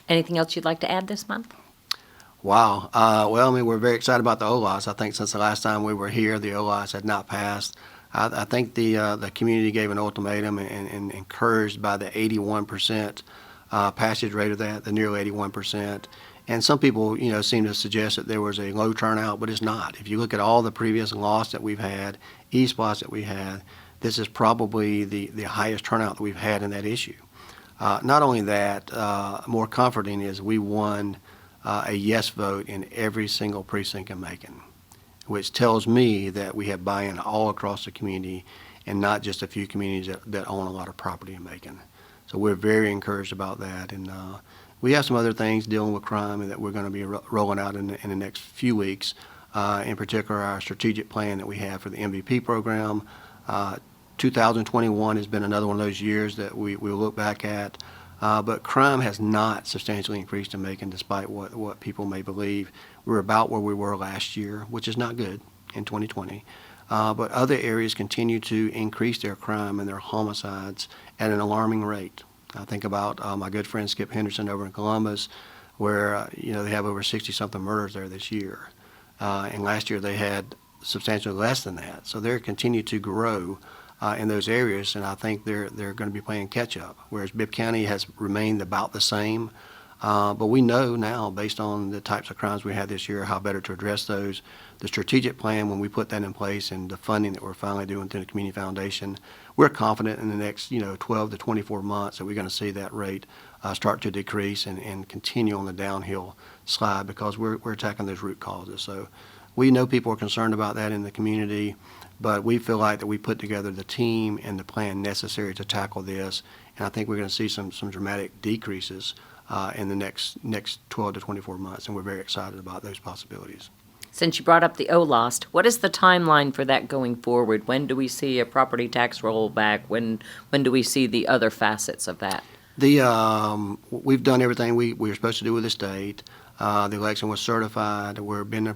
Anything else you'd like to add this month? Wow. Well, I mean, we're very excited about the OLAS. I think since the last time we were here, the OLAS had not passed. I think the community gave an ultimatum and encouraged by the 81% passage rate of that, the nearly 81%. And some people, seem to suggest that there was a low turnout, but it's not. If you look at all the previous loss that we've had, e-spots that we had, this is probably the highest turnout that we've had in that issue. Not only that, more comforting is we won a yes vote in every single precinct in Macon, which tells me that we have buy-in all across the community and not just a few communities that own a lot of property in Macon. So we're very encouraged about that. And we have some other things dealing with crime that we're going to be rolling out in the next few weeks. In particular, our strategic plan that we have for the MVP program. 2021 has been another one of those years that we'll look back at. But crime has not substantially increased in Macon, despite what people may believe. We're about where we were last year, which is not good in 2020. But other areas continue to increase their crime and their homicides at an alarming rate. I think about my good friend Skip Henderson over in Columbus, where they have over 60-something murders there this year. And last year they had substantially less than that. So they're continuing to grow in those areas, and I think they're going to be playing catch up, whereas Bibb County has remained about the same. But we know now, based on the types of crimes we had this year, how better to address those. The strategic plan, when we put that in place, and the funding that we're finally doing through the Community Foundation, we're confident in the next 12 to 24 months that we're going to see that rate start to decrease and continue on the downhill slide, because we're attacking those root causes. So we know people are concerned about that in the community, but we feel like that we put together the team and the plan necessary to tackle this, and I think we're going to see some dramatic decreases in the next 12 to 24 months, and we're very excited about those possibilities. Since you brought up the OLOST, what is the timeline for that going forward? When do we see a property tax rollback? When do we see the other facets of that? We've done everything we were supposed to do with the state. The election was certified. We've been in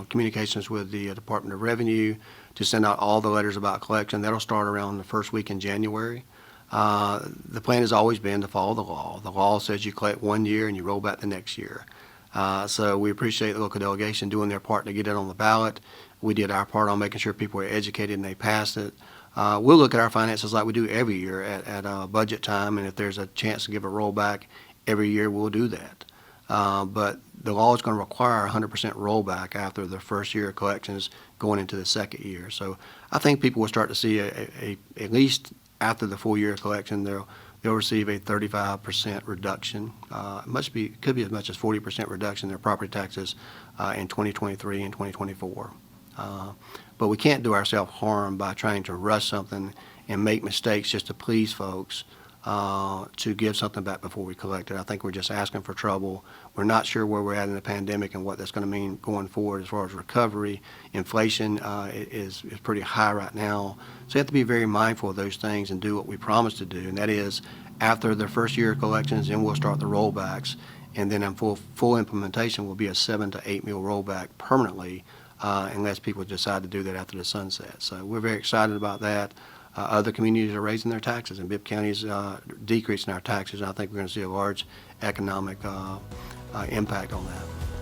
communications with the Department of Revenue to send out all the letters about collection. That'll start around the first week in January. The plan has always been to follow the law. The law says you collect 1 year and you roll back the next year. So we appreciate the local delegation doing their part to get it on the ballot. We did our part on making sure people were educated and they passed it. We'll look at our finances like we do every year at budget time, and if there's a chance to give a rollback every year, we'll do that. But the law is going to require 100% rollback after the first year of collections going into the second year. So I think people will start to see at least after the full year of collection, they'll receive a 35% reduction. Could be as much as 40% reduction in their property taxes in 2023 and 2024. But we can't do ourselves harm by trying to rush something and make mistakes just to please folks to give something back before we collect it. I think we're just asking for trouble. We're not sure where we're at in the pandemic and what that's going to mean going forward as far as recovery. Inflation is pretty high right now. So you have to be very mindful of those things and do what we promised to do, and that is after the first year of collections, then we'll start the rollbacks, and then in full implementation will be a 7 to 8 mil rollback permanently unless people decide to do that after the sunset. So we're very excited about that. Other communities are raising their taxes, and Bibb County is decreasing our taxes, and I think we're going to see a large economic impact on that.